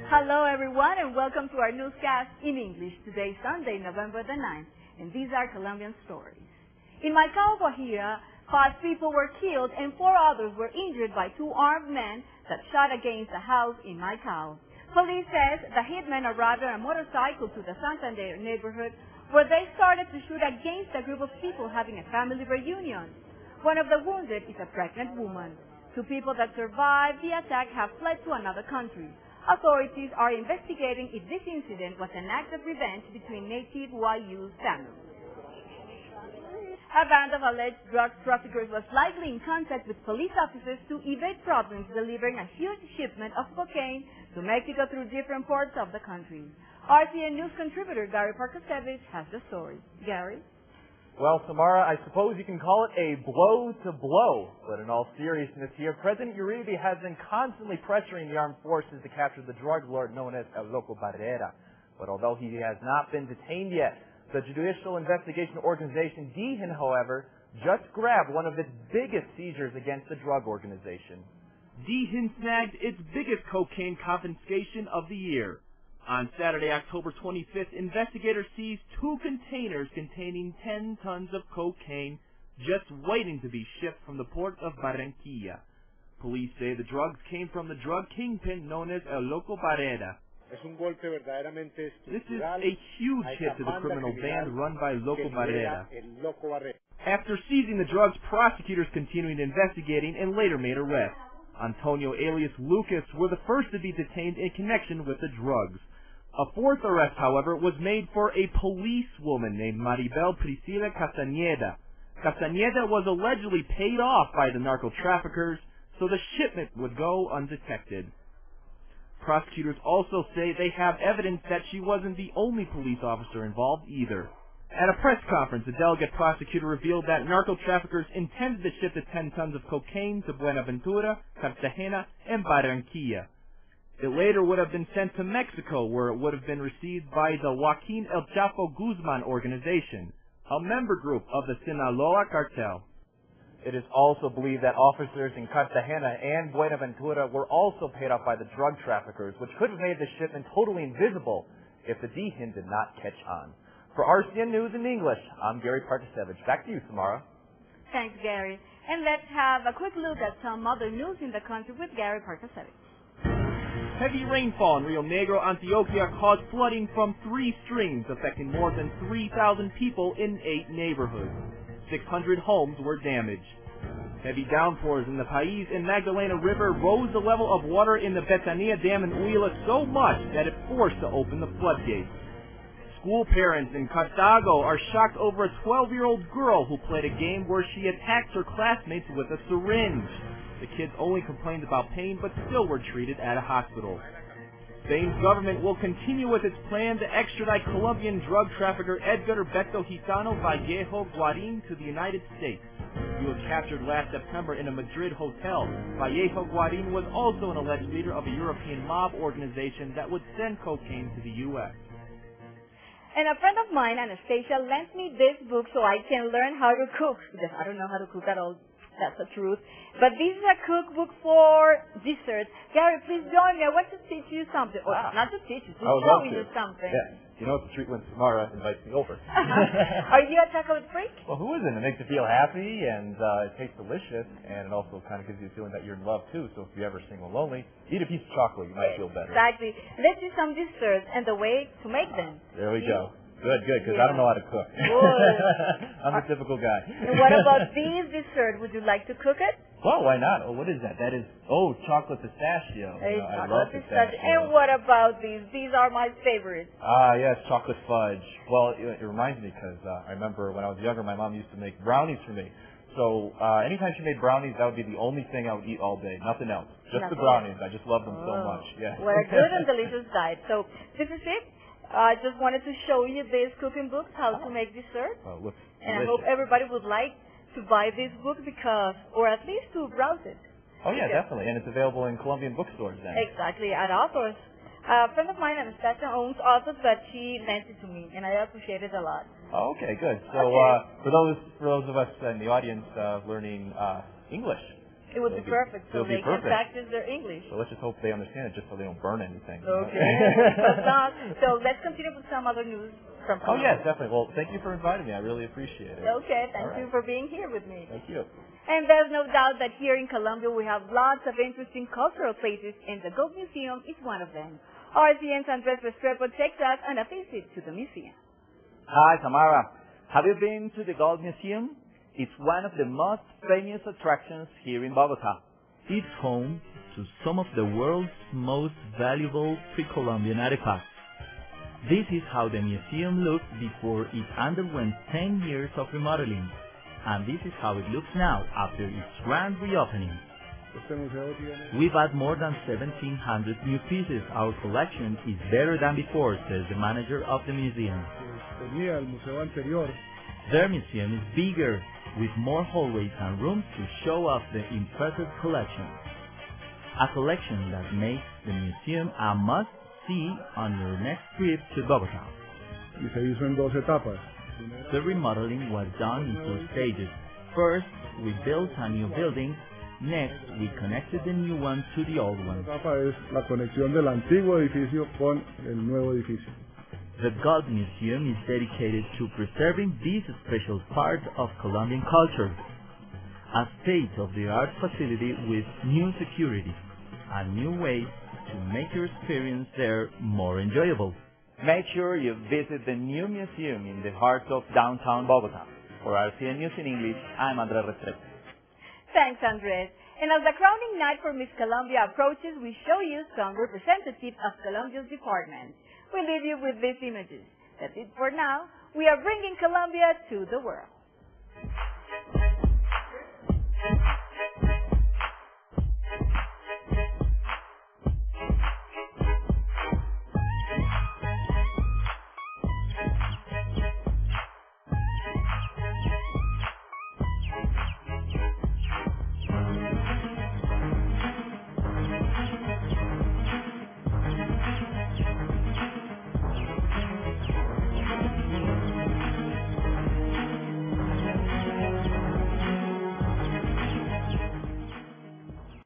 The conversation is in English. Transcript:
Hello, everyone, and welcome to our newscast in English. Today, Sunday, November the 9th, and these are Colombian stories. In Maicao, Guajira, 5 people were killed and 4 others were injured by 2 armed men that shot against a house in Maicao. Police says the hitmen arrived on a motorcycle to the Santander neighborhood where they started to shoot against a group of people having a family reunion. One of the wounded is a pregnant woman. 2 people that survived the attack have fled to another country. Authorities are investigating if this incident was an act of revenge between native YU families. A band of alleged drug traffickers was likely in contact with police officers to evade problems delivering a huge shipment of cocaine to Mexico through different parts of the country. RCN News contributor Gary Parkasevich has the story. Gary? Well, Samara, I suppose you can call it a blow to blow. But in all seriousness here, President Uribe has been constantly pressuring the armed forces to capture the drug lord known as El Loco Barrera. But although he has not been detained yet, the Judicial Investigation Organization, DIJIN, however, just grabbed one of its biggest seizures against the drug organization. DIJIN snagged its biggest cocaine confiscation of the year. On Saturday, October 25th, investigators seized 2 containers containing 10 tons of cocaine just waiting to be shipped from the port of Barranquilla. Police say the drugs came from the drug kingpin known as El Loco Barrera. This is a huge hit to the criminal band run by Loco Barrera. After seizing the drugs, prosecutors continued investigating and later made arrests. Antonio alias Lucas were the first to be detained in connection with the drugs. A 4th arrest, however, was made for a policewoman named Maribel Priscila Castañeda. Castañeda was allegedly paid off by the narco-traffickers so the shipment would go undetected. Prosecutors also say they have evidence that she wasn't the only police officer involved either. At a press conference, a delegate prosecutor revealed that narco-traffickers intended to ship the 10 tons of cocaine to Buenaventura, Cartagena, and Barranquilla. It later would have been sent to Mexico, where it would have been received by the Joaquin El Chapo Guzman organization, a member group of the Sinaloa cartel. It is also believed that officers in Cartagena and Buenaventura were also paid off by the drug traffickers, which could have made the shipment totally invisible if the DIJIN did not catch on. For RCN News in English, I'm Gary Parkasevich. Back to you, Samara. Thanks, Gary. And let's have a quick look at some other news in the country with Gary Parkasevich. Heavy rainfall in Rio Negro, Antioquia caused flooding from 3 streams, affecting more than 3,000 people in 8 neighborhoods. 600 homes were damaged. Heavy downpours in the Pais and Magdalena River rose the level of water in the Betania Dam in Huila so much that it forced to open the floodgates. School parents in Cartago are shocked over a 12-year-old girl who played a game where she attacked her classmates with a syringe. The kids only complained about pain, but still were treated at a hospital. Spain's government will continue with its plan to extradite Colombian drug trafficker Edgar Beto Gitano Vallejo Guarin to the United States. He was captured last September in a Madrid hotel. Vallejo Guarin was also an alleged leader of a European mob organization that would send cocaine to the U.S. And a friend of mine, Anastasia, lent me this book so I can learn how to cook, because I don't know how to cook at all. That's the truth. But this is a cookbook for desserts. Gary, please join me. I want to teach you something. Or not to teach you, to show you something. Yeah. You know it's a treat when Samara invites me over. Are you a chocolate freak? Well, who isn't? It makes you feel happy, and it tastes delicious, and it also kind of gives you a feeling that you're in love, too. So if you're ever single lonely, eat a piece of chocolate. You might feel better. Exactly. Let's do some desserts and the way to make them. There we go. Good, because I don't know how to cook. I'm a typical guy. And what about this dessert? Would you like to cook it? Well, why not? Oh, what is that? That is, chocolate pistachio. I love pistachio. And what about these? These are my favorites. Yes, chocolate fudge. Well, it reminds me because I remember when I was younger, my mom used to make brownies for me. So anytime she made brownies, that would be the only thing I would eat all day. Nothing else. Just the brownies. I just love them so much. Yeah. What a good and delicious diet. So this is it. I just wanted to show you this cooking book, how to make dessert. Oh, looks and delicious. I hope everybody would like to buy this book or at least to browse it. Oh, yeah, definitely. And it's available in Colombian bookstores then. Exactly, at authors. A friend of mine, Anastasia, owns authors, but she lent it to me, and I appreciate it a lot. Oh, okay, good. So for those of us in the audience learning English, It would be perfect, so they can practice their English. So let's just hope they understand it, just so they don't burn anything. Okay. So let's continue with some other news from Colombia. Oh, yes, definitely. Well, thank you for inviting me. I really appreciate it. Okay, thank you for being here with me. Thank you. And there's no doubt that here in Colombia we have lots of interesting cultural places, and the Gold Museum is one of them. RCN's Andres Restrepo takes us on a visit to the museum. Hi, Tamara. Have you been to the Gold Museum? It's one of the most famous attractions here in Bogota. It's home to some of the world's most valuable pre-Columbian artifacts. This is how the museum looked before it underwent 10 years of remodeling. And this is how it looks now after its grand reopening. We've had more than 1,700 new pieces. Our collection is better than before, says the manager of the museum. Their museum is bigger, with more hallways and rooms to show off the impressive collection. A collection that makes the museum a must-see on your next trip to Bogota. The remodeling was done in 2 stages. First, we built a new building. Next, we connected the new one to the old one. The Gold Museum is dedicated to preserving this special part of Colombian culture. A state-of-the-art facility with new security and new ways to make your experience there more enjoyable. Make sure you visit the new museum in the heart of downtown Bogota. For RCN News in English, I'm Andres Restrepo. Thanks, Andres. And as the crowning night for Miss Colombia approaches, we show you some representatives of Colombia's departments. We leave you with these images. That's it for now. We are bringing Colombia to the world.